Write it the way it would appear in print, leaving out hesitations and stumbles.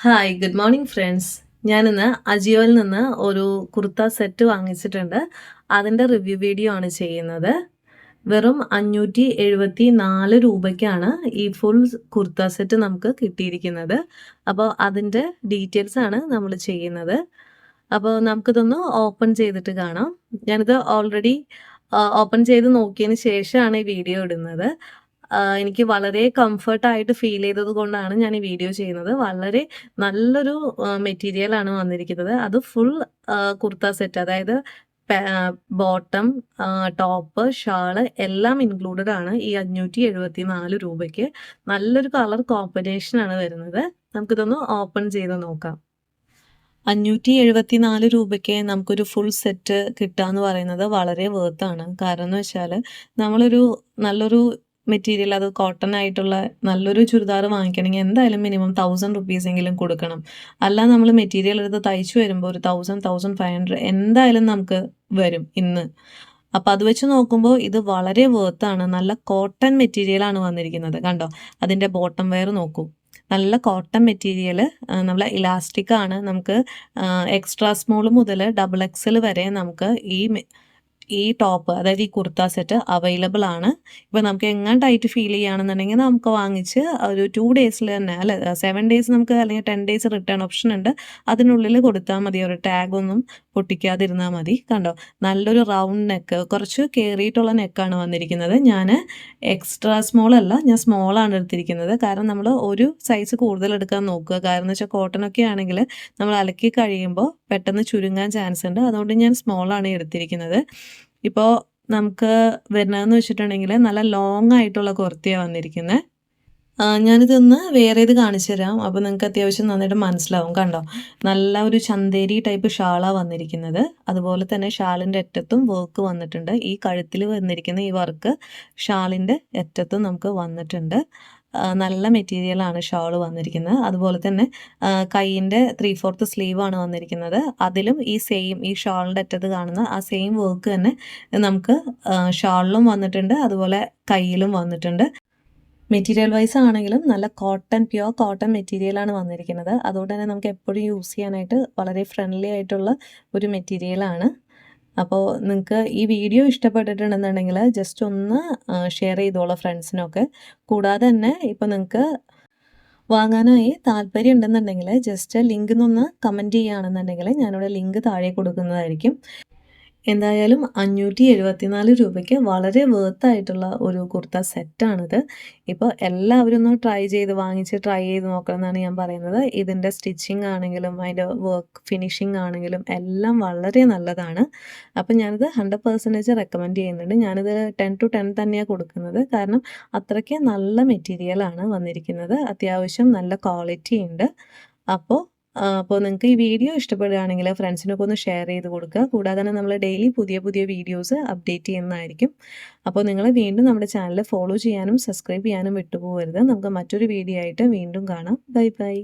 Hi good morning friends. ഞാനിന്ന് അജിയോയിൽ നിന്ന് ഒരു കുർത്ത സെറ്റ് വാങ്ങിച്ചിട്ടുണ്ട്. അതിൻ്റെ റിവ്യൂ വീഡിയോ ആണ് ചെയ്യുന്നത്. വെറും 574 രൂപയ്ക്കാണ് ഈ ഫുൾ കുർത്ത സെറ്റ് നമുക്ക് കിട്ടിയിരിക്കുന്നത്. അപ്പോൾ അതിൻ്റെ ഡീറ്റെയിൽസ് ആണ് നമ്മൾ ചെയ്യുന്നത്. അപ്പോൾ നമുക്കിതൊന്ന് ഓപ്പൺ ചെയ്തിട്ട് കാണാം. ഞാനിത് ഓൾറെഡി ഓപ്പൺ ചെയ്ത് നോക്കിയതിന് ശേഷമാണ് ഈ വീഡിയോ ഇടുന്നത്. എനിക്ക് വളരെ കംഫർട്ടായിട്ട് ഫീൽ ചെയ്തത് കൊണ്ടാണ് ഞാൻ ഈ വീഡിയോ ചെയ്യുന്നത്. വളരെ നല്ലൊരു മെറ്റീരിയലാണ് വന്നിരിക്കുന്നത്. അത് ഫുൾ കുർത്ത സെറ്റ്, അതായത് ബോട്ടം, ടോപ്പ്, ഷാള് എല്ലാം ഇൻക്ലൂഡഡ് ആണ് ഈ 574 രൂപയ്ക്ക്. നല്ലൊരു കളർ കോമ്പിനേഷനാണ് വരുന്നത്. നമുക്കിതൊന്ന് ഓപ്പൺ ചെയ്ത് നോക്കാം. 574 രൂപയ്ക്ക് നമുക്കൊരു ഫുൾ സെറ്റ് കിട്ടുക എന്ന് പറയുന്നത് വളരെ വേർത്താണ്. കാരണം എന്ന് വെച്ചാൽ നമ്മളൊരു നല്ലൊരു മെറ്റീരിയൽ, അത് കോട്ടൺ ആയിട്ടുള്ള നല്ലൊരു ചുരിദാർ വാങ്ങിക്കണമെങ്കിൽ എന്തായാലും മിനിമം 1000 റുപ്പീസെങ്കിലും കൊടുക്കണം. അല്ല നമ്മൾ മെറ്റീരിയൽ എടുത്ത് തയ്ച്ചു വരുമ്പോൾ ഒരു 1000-1500 എന്തായാലും നമുക്ക് വരും ഇന്ന്. അപ്പോൾ അത് വെച്ച് നോക്കുമ്പോൾ ഇത് വളരെ വേർത്താണ്. നല്ല കോട്ടൺ മെറ്റീരിയലാണ് വന്നിരിക്കുന്നത്. കണ്ടോ, അതിൻ്റെ ബോട്ടം വെയർ നോക്കൂ. നല്ല കോട്ടൺ മെറ്റീരിയൽ, നല്ല ഇലാസ്റ്റിക് ആണ്. നമുക്ക് എക്സ്ട്രാ സ്മോൾ മുതൽ ഡബിൾ എക്സൽ വരെ നമുക്ക് ഈ ടോപ്പ്, അതായത് ഈ കുർത്ത സെറ്റ് അവൈലബിൾ ആണ്. ഇപ്പോൾ നമുക്ക് എങ്ങനെ ടൈറ്റ് ഫീൽ ചെയ്യുകയാണെന്നുണ്ടെങ്കിൽ നമുക്ക് വാങ്ങിച്ച് ഒരു 2 ഡേയ്സിൽ തന്നെ, അല്ല 7 ഡേയ്സ് നമുക്ക്, അല്ലെങ്കിൽ 10 ഡേയ്സ് റിട്ടേൺ ഓപ്ഷൻ ഉണ്ട്. അതിനുള്ളിൽ കൊടുത്താൽ മതി. ഒരു ടാഗൊന്നും പൊട്ടിക്കാതിരുന്നാൽ മതി. കണ്ടോ, നല്ലൊരു റൗണ്ട് നെക്ക്, കുറച്ച് കയറിയിട്ടുള്ള നെക്കാണ് വന്നിരിക്കുന്നത്. ഞാൻ എക്സ്ട്രാ സ്മോൾ അല്ല, ഞാൻ സ്മോളാണ് എടുത്തിരിക്കുന്നത്. കാരണം നമ്മൾ ഒരു സൈസ് കൂടുതൽ എടുക്കാൻ നോക്കുക. കാരണം എന്ന് വെച്ചാൽ കോട്ടണൊക്കെ ആണെങ്കിൽ നമ്മൾ അലക്കി കഴിയുമ്പോൾ പെട്ടെന്ന് ചുരുങ്ങാൻ ചാൻസ് ഉണ്ട്. അതുകൊണ്ട് ഞാൻ സ്മോളാണ് എടുത്തിരിക്കുന്നത്. ഇപ്പോൾ നമുക്ക് വരുന്നതെന്ന് വെച്ചിട്ടുണ്ടെങ്കിൽ നല്ല ലോങ് ആയിട്ടുള്ള കുർത്തിയാണ് വന്നിരിക്കുന്നത്. ഞാനിതൊന്ന് വേറെ ഇത് കാണിച്ചു തരാം. അപ്പോൾ നിങ്ങൾക്ക് അത്യാവശ്യം നന്നായിട്ട് മനസ്സിലാവും. കണ്ടോ, നല്ല ഒരു ചന്തേരി ടൈപ്പ് ഷാളാണ് വന്നിരിക്കുന്നത്. അതുപോലെ തന്നെ ഷാളിൻ്റെ അറ്റത്തും വർക്ക് വന്നിട്ടുണ്ട്. ഈ കഴുത്തിൽ വന്നിരിക്കുന്ന ഈ വർക്ക് ഷാളിൻ്റെ അറ്റത്തും നമുക്ക് വന്നിട്ടുണ്ട്. നല്ല മെറ്റീരിയലാണ് ഷാൾ വന്നിരിക്കുന്നത്. അതുപോലെ തന്നെ കൈയിൻ്റെ 3/4 സ്ലീവാണ് വന്നിരിക്കുന്നത്. അതിലും ഈ ഷാളിൻ്റെ അറ്റത്ത് കാണുന്ന ആ സെയിം വർക്ക് തന്നെ നമുക്ക് ഷാളിലും വന്നിട്ടുണ്ട്, അതുപോലെ കയ്യിലും വന്നിട്ടുണ്ട്. മെറ്റീരിയൽ വൈസ് ആണെങ്കിലും നല്ല പ്യുവർ കോട്ടൺ മെറ്റീരിയലാണ് വന്നിരിക്കുന്നത്. അതുകൊണ്ട് തന്നെ നമുക്ക് എപ്പോഴും യൂസ് ചെയ്യാനായിട്ട് വളരെ ഫ്രണ്ട്ലി ആയിട്ടുള്ള ഒരു മെറ്റീരിയലാണ്. അപ്പോൾ നിങ്ങൾക്ക് ഈ വീഡിയോ ഇഷ്ടപ്പെട്ടിട്ടുണ്ടെന്നുണ്ടെങ്കിൽ ജസ്റ്റ് ഒന്ന് ഷെയർ ചെയ്തോളാം ഫ്രണ്ട്സിനൊക്കെ. കൂടാതെ തന്നെ ഇപ്പോൾ നിങ്ങൾക്ക് വാങ്ങാനായി താല്പര്യം ഉണ്ടെന്നുണ്ടെങ്കിൽ ജസ്റ്റ് ലിങ്ക് ഒന്ന് കമൻറ്റ് ചെയ്യുകയാണെന്നുണ്ടെങ്കിൽ ഞാനിവിടെ ലിങ്ക് താഴെ കൊടുക്കുന്നതായിരിക്കും. എന്തായാലും 574 രൂപയ്ക്ക് വളരെ വേർത്തായിട്ടുള്ള ഒരു കുർത്ത സെറ്റാണിത്. ഇപ്പോൾ എല്ലാവരും ഒന്ന് വാങ്ങിച്ച് ട്രൈ ചെയ്ത് നോക്കണം എന്നാണ് ഞാൻ പറയുന്നത്. ഇതിൻ്റെ സ്റ്റിച്ചിങ് ആണെങ്കിലും അതിൻ്റെ വർക്ക് ഫിനിഷിംഗ് ആണെങ്കിലും എല്ലാം വളരെ നല്ലതാണ്. അപ്പം ഞാനിത് 100% റെക്കമെൻഡ് ചെയ്യുന്നുണ്ട്. ഞാനിത് 10/10 തന്നെയാണ് കൊടുക്കുന്നത്. കാരണം അത്രയ്ക്ക് നല്ല മെറ്റീരിയലാണ് വന്നിരിക്കുന്നത്. അത്യാവശ്യം നല്ല ക്വാളിറ്റി ഉണ്ട്. അപ്പോൾ നിങ്ങൾക്ക് ഈ വീഡിയോ ഇഷ്ടപ്പെടുകയാണെങ്കിൽ ഫ്രണ്ട്സിനൊക്കെ ഒന്ന് ഷെയർ ചെയ്ത് കൊടുക്കുക. കൂടാതെ തന്നെ നമ്മൾ ഡെയിലി പുതിയ പുതിയ വീഡിയോസ് അപ്ഡേറ്റ് ചെയ്യുന്നതായിരിക്കും. അപ്പോൾ നിങ്ങൾ വീണ്ടും നമ്മുടെ ചാനൽ ഫോളോ ചെയ്യാനും സബ്സ്ക്രൈബ് ചെയ്യാനും വിട്ടുപോകരുത്. നമുക്ക് മറ്റൊരു വീഡിയോ ആയിട്ട് വീണ്ടും കാണാം. Bye bye.